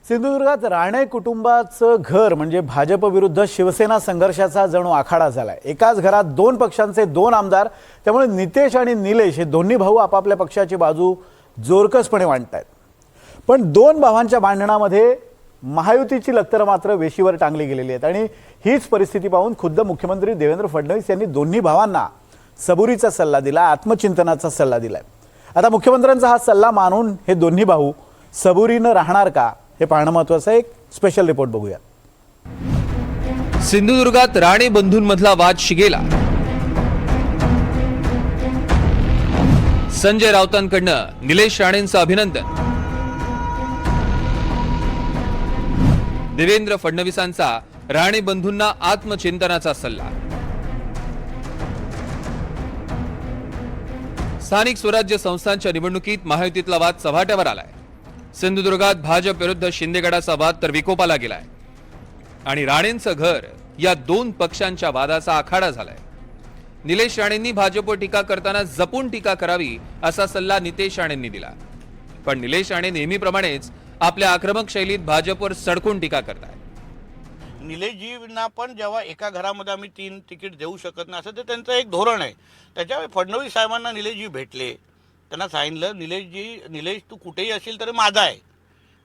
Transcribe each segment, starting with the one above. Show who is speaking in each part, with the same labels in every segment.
Speaker 1: सिंधुदुर्गात राणे कुटुंबाचं घर म्हणजे भाजप विरुद्ध शिवसेना संघर्षाचा जणू आखाडा झालाय। एकाच घरात दोन पक्षांचे दोन आमदार, त्यामुळे नितेश आणि निलेश हे दोन्ही भाऊ आपापल्या पक्षाची बाजू जोरकसपणे मांडतायत। पण दोन भावांच्या भांडणामध्ये महायुतीची लक्तर मात्र वेशीवर टांगली गेलेली आहेत आणि हीच परिस्थिती पाहून खुद्द मुख्यमंत्री देवेंद्र फडणवीस यांनी दोन्ही भावांना सबुरीचा सल्ला दिला, आत्मचिंतनाचा सल्ला दिलाय। आता मुख्यमंत्र्यांचा हा सल्ला मानून हे दोन्ही भाऊ सबुरीनं राहणार का हे पाहणं महत्त्वाचं आहे। एक स्पेशल रिपोर्ट बघूया।
Speaker 2: सिंधुदुर्गात राणे बंधूंमधला वाद शिगेला। संजय राऊतांकडनं निलेश राणेंचं अभिनंदन। देवेंद्र फडणवीसांचा राणे बंधूंना आत्मचिंतनाचा सल्ला। स्थानिक स्वराज्य संस्थांच्या निवडणुकीत महायुतीतला वाद चव्हाट्यावर आलाय। सिंधुदुर्गात भाजप विरुद्ध शिंदेगडाचा वाद तर विकोपाला गेलाय आणि राणेंचं घर या दोन पक्षांच्या वादाचा आखाडा झालाय। निलेश राणेंनी भाजपवर टीका करताना जपून टीका करावी असा सल्ला नितेश राणेंनी दिला। पण निलेश राणे नेहमीप्रमाणेच आपल्या आक्रमक शैलीत भाजपवर सडकून टीका करतायत।
Speaker 3: निलेशजींना पण जेव्हा एका घरामध्ये आम्ही 3 तिकीट देऊ शकत नाही असं ते त्यांचं एक धोरण आहे। त्याच्यामुळे फडणवीस साहेबांना निलेशजी भेटले, त्यांना सांगितलं निलेश तू कुठेही असेल तरी माझा आहे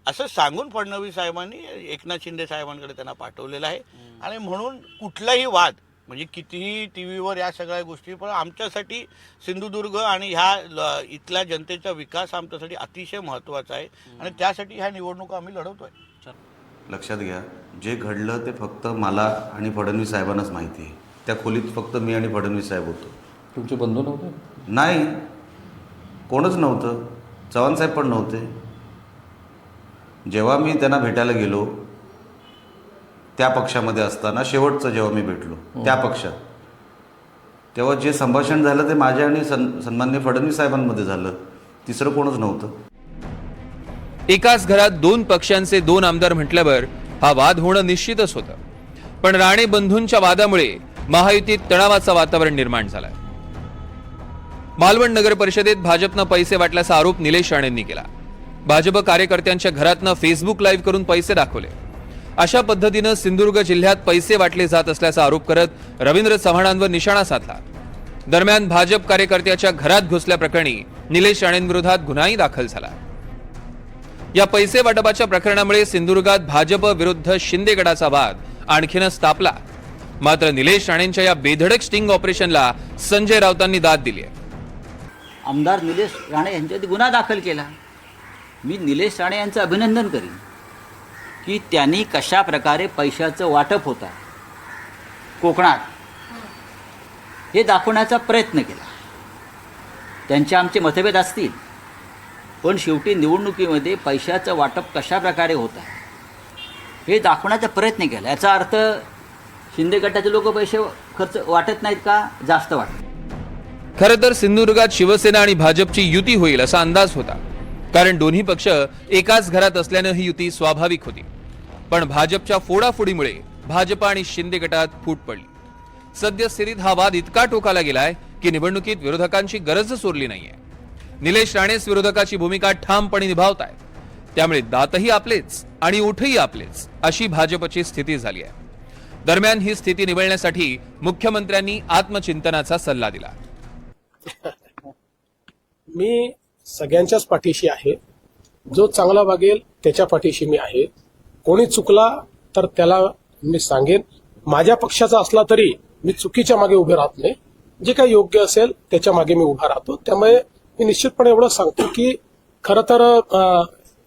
Speaker 3: असं सांगून फडणवीस साहेबांनी एकनाथ शिंदे साहेबांकडे त्यांना पाठवलेलं आहे। आणि म्हणून कुठलाही वाद म्हणजे कितीही टीव्हीवर या सगळ्या गोष्टी, पण आमच्यासाठी सिंधुदुर्ग आणि ह्या इथल्या जनतेचा विकास आमच्यासाठी अतिशय महत्त्वाचा आहे आणि त्यासाठी ह्या निवडणुका आम्ही लढवतोय।
Speaker 4: लक्षात घ्या, जे घडलं ते फक्त मला आणि फडणवीस साहेबांनाच माहिती आहे। त्या खोलीत फक्त मी आणि फडणवीस साहेब होतो।
Speaker 5: तुमचे बंधू नव्हते?
Speaker 4: नाही, कोणच नव्हतं। चव्हाण साहेब पण नव्हते। जेव्हा मी त्यांना भेटायला गेलो त्या पक्षामध्ये असताना, शेवटचं जेव्हा मी भेटलो त्या पक्षात, तेव्हा जे संभाषण झालं ते माझ्या आणि सन्माननीय फडणवीस साहेबांमध्ये झालं। तिसरं कोणच नव्हतं।
Speaker 2: एकाच घरात दोन पक्षांचे दोन आमदार म्हटल्यावर हा वाद होणं निश्चितच होतं। पण राणे बंधूंच्या वादामुळे महायुतीत तणावाचं वातावरण निर्माण झालंय। मालवण नगर परिषदेत भाजपनं पैसे वाटल्याचा आरोप निलेश राणेंनी केला। भाजप कार्यकर्त्यांच्या घरातनं फेसबुक लाईव्ह करून पैसे दाखवले। अशा पद्धतीनं सिंधुदुर्ग जिल्ह्यात पैसे वाटले जात असल्याचा आरोप करत रवींद्र चव्हाणांवर निशाणा साधला। दरम्यान भाजप कार्यकर्त्याच्या घरात घुसल्याप्रकरणी निलेश राणेंविरोधात गुन्हाही दाखल झाला। या पैसे वाटपाच्या प्रकरणामुळे सिंधुदुर्गात भाजप विरुद्ध शिंदेगडाचा वाद आणखीनच तापला। मात्र निलेश राणेंच्या या बेधडक स्टिंग ऑपरेशनला संजय राऊतांनी दाद दिली आहे।
Speaker 6: आमदार निलेश राणे यांच्यावरती गुन्हा दाखल केला। मी निलेश राणे यांचं अभिनंदन करीन की त्यांनी कशा प्रकारे पैशाचं वाटप होतं कोकणात हे दाखवण्याचा प्रयत्न केला। त्यांचे आमचे मतभेद असतील, पण शेवटी निवडणुकीमध्ये पैशाचं वाटप कशा प्रकारे होतं हे दाखवण्याचा प्रयत्न केला। याचा अर्थ शिंदे गटाचे लोक पैसे खर्च वाटत नाहीत का? जास्त वाटत।
Speaker 2: खरं तर सिंधुदुर्गात शिवसेना आणि भाजपची युती होईल असा अंदाज होता, कारण दोन्ही पक्ष एकाच घरात असल्यानं ही युती स्वाभाविक होती। पण भाजपच्या फोडाफोडीमुळे भाजप आणि शिंदे गटात फूट पडली। सद्यस्थितीत हा वाद इतका टोकाला गेलाय की निवडणुकीत विरोधकांची गरजच उरली नाहीये। निलेश राणेच विरोधकाची भूमिका ठामपणे निभावतायत, त्यामुळे दातही आपलेच आणि ओठही आपलेच अशी भाजपची स्थिती झाली आहे। दरम्यान ही स्थिती निवळण्यासाठी मुख्यमंत्र्यांनी आत्मचिंतनाचा सल्ला दिला।
Speaker 7: मी सगळ्यांच्याच पाठीशी आहे। जो चांगला वागेल त्याच्या पाठीशी मी आहे। कोणी चुकला तर त्याला मी सांगेन। माझ्या पक्षाचा असला तरी मी चुकीच्या मागे उभे राहत नाही। जे काही योग्य असेल त्याच्या मागे मी उभा राहतो। त्यामुळे मी निश्चितपणे एवढं सांगतो की खरं तर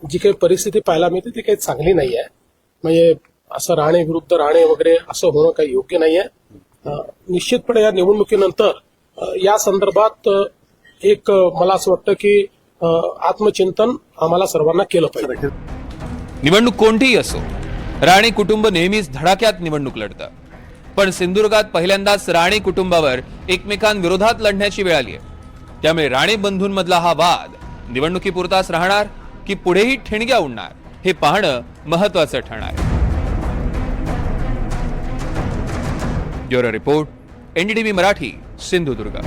Speaker 7: जी काही परिस्थिती पाहायला मिळते ती काही चांगली नाही आहे। म्हणजे असं राणे विरुद्ध राणे वगैरे असं होणं काही योग्य नाही आहे। निश्चितपणे या निवडणुकीनंतर या संदर्भात एक मला असं वाटतं की आत्मचिंतन आम्हाला सर्वांना केलं पाहिजे।
Speaker 2: निवडणूक कोणतीही असो, राणे कुटुंब नेहमीच धडाक्यात निवडणूक लढतं। पण सिंधुदुर्गात पहिल्यांदाच राणे कुटुंबावर एकमेकांविरोधात लढण्याची वेळ आली आहे। त्यामुळे राणे बंधूंमधला हा वाद निवडणुकीपुरताच राहणार की पुढेही ठिणग्या उडणार हे पाहणं महत्त्वाचं ठरणार आहे। Bureau report, NDTV Marathi, Sindhudurg.